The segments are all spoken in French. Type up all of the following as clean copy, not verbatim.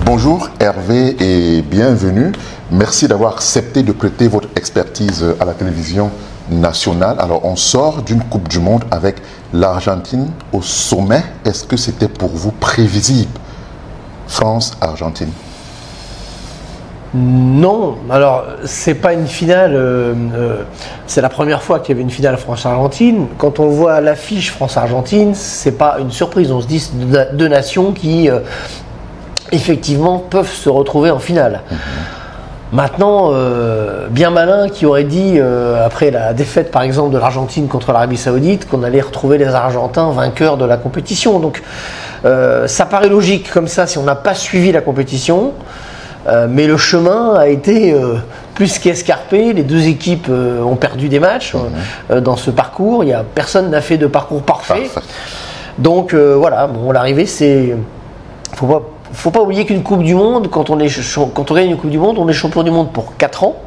Bonjour Hervé et bienvenue. Merci d'avoir accepté de prêter votre expertise à la télévision nationale. Alors on sort d'une Coupe du Monde avec l'Argentine au sommet. Est-ce que c'était pour vous prévisible? France-Argentine. Non, alors c'est pas une finale, c'est la première fois qu'il y avait une finale France-Argentine. Quand on voit l'affiche France-Argentine, c'est pas une surprise. On se dit deux nations qui effectivement peuvent se retrouver en finale. Maintenant, bien malin qui aurait dit, après la défaite par exemple de l'Argentine contre l'Arabie Saoudite, qu'on allait retrouver les Argentins vainqueurs de la compétition. Donc ça paraît logique comme ça si on n'a pas suivi la compétition. Mais le chemin a été plus qu'escarpé. Les deux équipes ont perdu des matchs dans ce parcours. Personne n'a fait de parcours parfait. Donc voilà, bon, l'arrivée, c'est... Faut pas oublier qu'une Coupe du Monde, quand on gagne une Coupe du Monde, on est champion du monde pour 4 ans.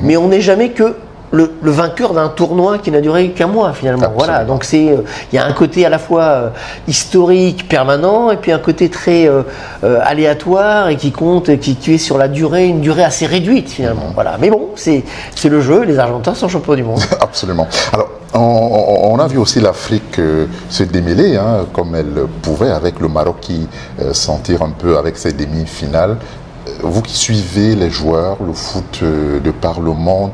Mais on n'est jamais que le vainqueur d'un tournoi qui n'a duré qu'un mois finalement. Voilà, donc il y a un côté à la fois historique, permanent, et puis un côté très aléatoire et qui compte, qui est sur la durée, une durée assez réduite finalement. Voilà, mais bon, c'est le jeu. Les Argentins sont champions du monde. Absolument. Alors, on a vu aussi l'Afrique se démêler, comme elle pouvait, avec le Maroc qui s'en tire un peu avec ses demi-finales. Vous qui suivez les joueurs, le foot de par le monde,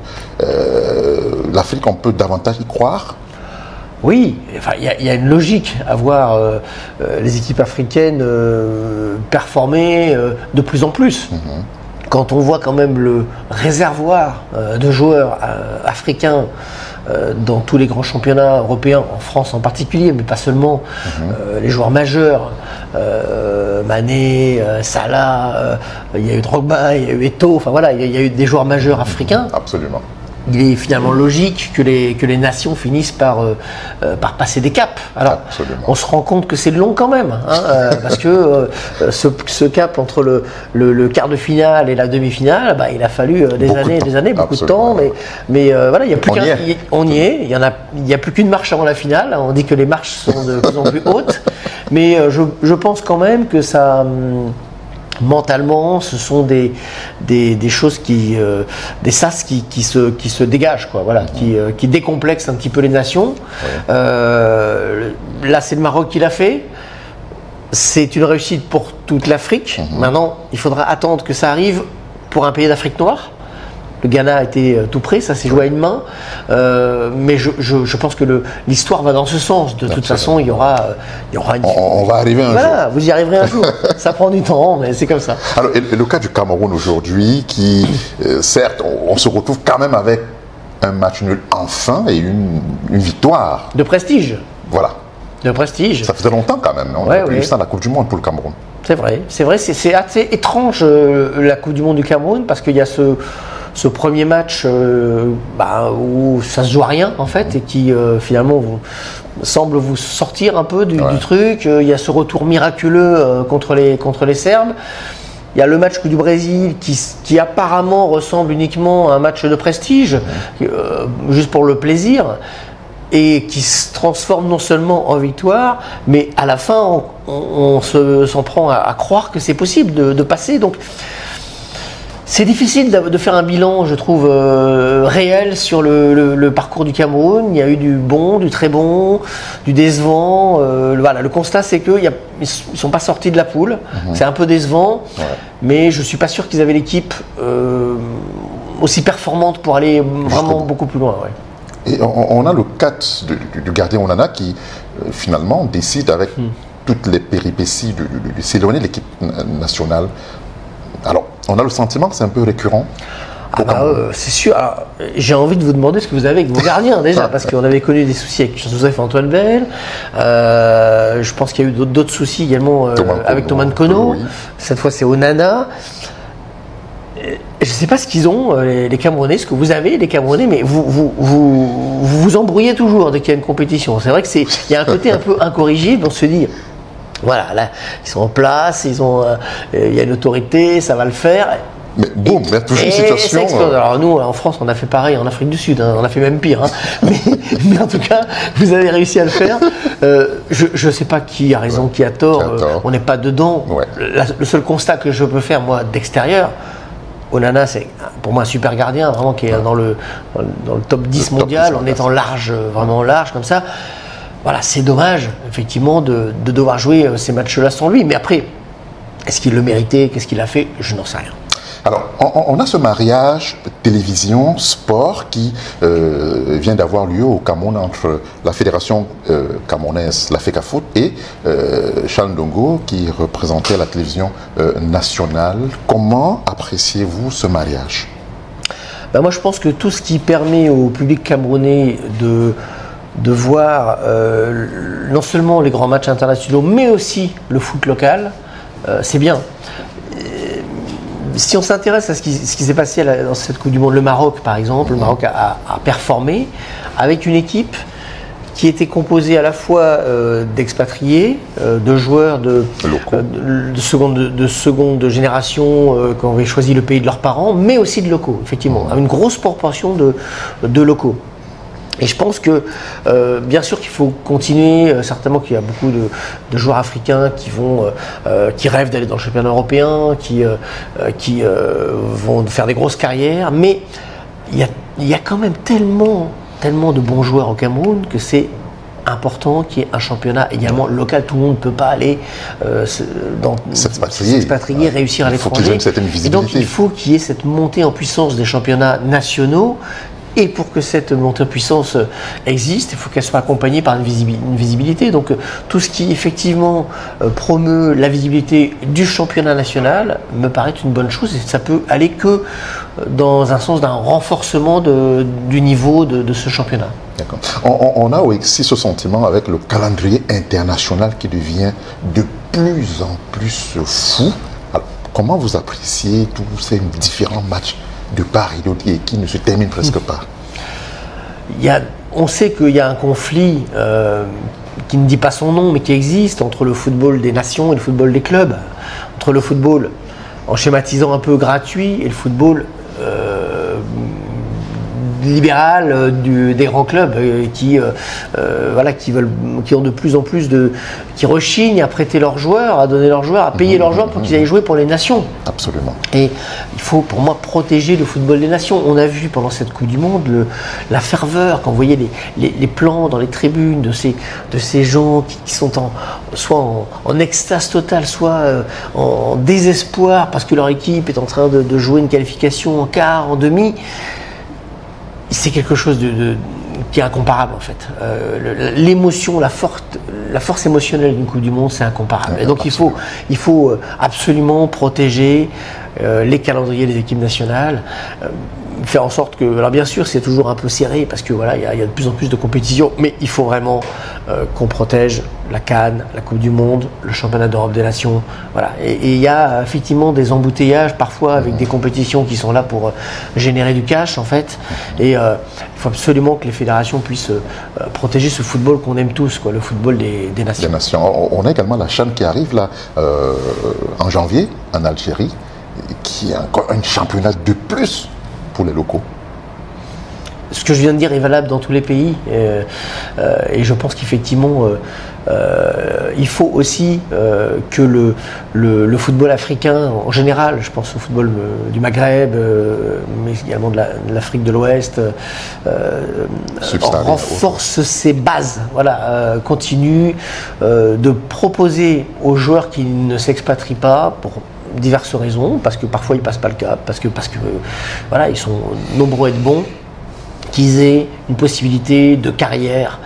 l'Afrique, on peut davantage y croire? Oui, enfin, il y a une logique à voir les équipes africaines performer de plus en plus. Quand on voit quand même le réservoir de joueurs africains dans tous les grands championnats européens, en France en particulier, mais pas seulement, les joueurs majeurs, Mané, Salah, il y a eu Drogba, il y a eu Eto'o, enfin voilà, il y a eu des joueurs majeurs africains. Absolument. Il est finalement logique que les nations finissent par passer des caps. Alors, on se rend compte que c'est long quand même, parce que ce cap entre le quart de finale et la demi-finale, il a fallu des années, beaucoup de temps. Mais voilà, il y a plus on y est. Il y a plus qu'une marche avant la finale. On dit que les marches sont de plus en plus hautes, mais je pense quand même que ça. Mentalement, ce sont des choses des sas qui se dégagent, quoi, voilà, qui décomplexent un petit peu les nations. Là, c'est le Maroc qui l'a fait. C'est une réussite pour toute l'Afrique. Maintenant, il faudra attendre que ça arrive pour un pays d'Afrique noire. Le Ghana a été tout près, ça s'est joué à une main. Mais je pense que l'histoire va dans ce sens. De toute façon, il y aura une... On va arriver un jour. Voilà, vous y arriverez un jour. Ça prend du temps, mais c'est comme ça. Alors, et le cas du Cameroun aujourd'hui, qui, certes, on se retrouve quand même avec un match nul enfin et une victoire. De prestige. Voilà. De prestige. Ça faisait longtemps quand même. On a eu ça à la Coupe du Monde pour le Cameroun. C'est vrai, c'est assez étrange la Coupe du Monde du Cameroun, parce qu'il y a ce premier match où ça se joue à rien en fait, et qui finalement semble vous sortir un peu du truc. Il y a ce retour miraculeux contre les Serbes. Il y a le match du Brésil qui apparemment ressemble uniquement à un match de prestige, juste pour le plaisir, et qui se transforme non seulement en victoire, mais à la fin on s'en prend à croire que c'est possible de passer. Donc c'est difficile de faire un bilan, je trouve, réel sur le parcours du Cameroun. Il y a eu du bon, du très bon, du décevant. Voilà, le constat, c'est qu'ils ne sont pas sortis de la poule. C'est un peu décevant, mais je ne suis pas sûr qu'ils avaient l'équipe aussi performante pour aller vraiment beaucoup plus loin. Et on a le cas du gardien Onana qui, finalement, décide avec toutes les péripéties de s'éloigner de l'équipe nationale. Alors, on a le sentiment que c'est un peu récurrent. C'est sûr. J'ai envie de vous demander ce que vous avez avec vos gardiens déjà, parce qu'on avait connu des soucis avec Joseph Antoine Bell. Je pense qu'il y a eu d'autres soucis également avec Thomas Nkono. Cette fois, c'est Onana. Je ne sais pas ce qu'ils ont, les Camerounais, ce que vous avez, les Camerounais, mais vous embrouillez toujours dès qu'il y a une compétition. C'est vrai qu'il y a un côté un peu incorrigible, on se dit, voilà, là, ils sont en place, il y a une autorité, ça va le faire. Mais boum, il y a toujours une situation... Alors nous, en France, on a fait pareil en Afrique du Sud, hein, on a fait même pire. Hein. mais en tout cas, vous avez réussi à le faire. Je ne sais pas qui a raison, qui a tort. On n'est pas dedans. Ouais. Le seul constat que je peux faire, moi, d'extérieur, Onana, c'est pour moi un super gardien, vraiment, qui est dans le top 10 mondial, en étant large, vraiment large, comme ça. Voilà, c'est dommage, effectivement, de devoir jouer ces matchs-là sans lui. Mais après, est-ce qu'il le méritait? Qu'est-ce qu'il a fait? Je n'en sais rien. Alors, on a ce mariage télévision, sport qui vient d'avoir lieu au Cameroun entre la fédération camerounaise, la FECAFOOT, et Charles Ndongo qui représentait la télévision nationale. Comment appréciez-vous ce mariage? Ben moi, je pense que tout ce qui permet au public camerounais de voir non seulement les grands matchs internationaux, mais aussi le foot local, c'est bien. Si on s'intéresse à ce qui s'est passé dans cette Coupe du Monde, le Maroc par exemple, le Maroc a performé avec une équipe qui était composée à la fois d'expatriés, de joueurs de seconde génération qui avaient choisi le pays de leurs parents, mais aussi de locaux, effectivement, une grosse proportion de locaux. Et je pense que, bien sûr qu'il faut continuer, certainement qu'il y a beaucoup de joueurs africains qui rêvent d'aller dans le championnat européen, qui vont faire des grosses carrières, mais il y a quand même tellement de bons joueurs au Cameroun que c'est important qu'il y ait un championnat également local. Tout le monde ne peut pas aller s'expatrier, réussir à l'étranger. Et donc il faut qu'il y ait cette montée en puissance des championnats nationaux. Et pour que cette montée en puissance existe, il faut qu'elle soit accompagnée par une visibilité. Donc tout ce qui effectivement promeut la visibilité du championnat national me paraît une bonne chose, et ça peut aller que dans un sens d'un renforcement du niveau de ce championnat. D'accord. On a aussi ce sentiment avec le calendrier international qui devient de plus en plus fou. Alors, comment vous appréciez tous ces différents matchs de part et d'autre et qui ne se termine presque pas? On sait qu'il y a un conflit qui ne dit pas son nom, mais qui existe entre le football des nations et le football des clubs, entre le football en schématisant un peu gratuit et le football libéral des grands clubs qui ont de plus en plus qui rechignent à prêter leurs joueurs, à donner leurs joueurs, à payer leurs joueurs pour qu'ils aillent jouer pour les nations. Absolument. Et il faut pour moi protéger le football des nations. On a vu pendant cette Coupe du Monde la ferveur, quand vous voyez les plans dans les tribunes de ces gens qui sont soit en extase totale, soit en désespoir parce que leur équipe est en train de jouer une qualification en quart, en demi. C'est quelque chose qui est incomparable en fait. L'émotion, la force émotionnelle d'une Coupe du Monde, c'est incomparable. Et donc il faut absolument protéger les calendriers des équipes nationales, faire en sorte que, alors bien sûr c'est toujours un peu serré parce que voilà il y a de plus en plus de compétitions, mais il faut vraiment qu'on protège la CAN, la Coupe du Monde, le championnat d'Europe des Nations, voilà. Et il y a effectivement des embouteillages parfois avec des compétitions qui sont là pour générer du cash en fait. Et il faut absolument que les fédérations puissent protéger ce football qu'on aime tous, quoi, le football des nations. On a également la CHAN qui arrive là en janvier en Algérie, qui est encore un championnat de plus pour les locaux. Ce que je viens de dire est valable dans tous les pays et je pense qu'effectivement il faut aussi que le football africain en général, je pense au football du Maghreb mais également de l'Afrique de l'Ouest renforce ses bases, voilà, continue de proposer aux joueurs qui ne s'expatrient pas pour diverses raisons, parce que parfois ils passent pas le cap, parce que voilà, ils sont nombreux à être bons, qu'ils aient une possibilité de carrière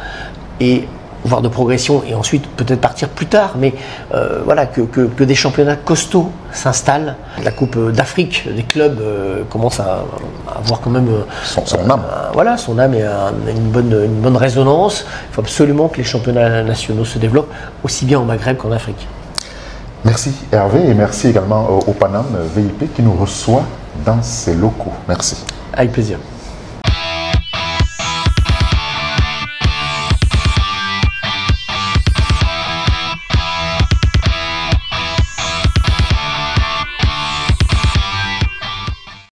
et voire de progression, et ensuite peut-être partir plus tard, mais voilà, que des championnats costauds s'installent. La Coupe d'Afrique des clubs commence à avoir quand même son âme. Voilà, son âme et une bonne résonance. Il faut absolument que les championnats nationaux se développent, aussi bien au Maghreb qu'en Afrique. Merci Hervé, et merci également au Paname VIP qui nous reçoit dans ses locaux. Merci. Avec plaisir.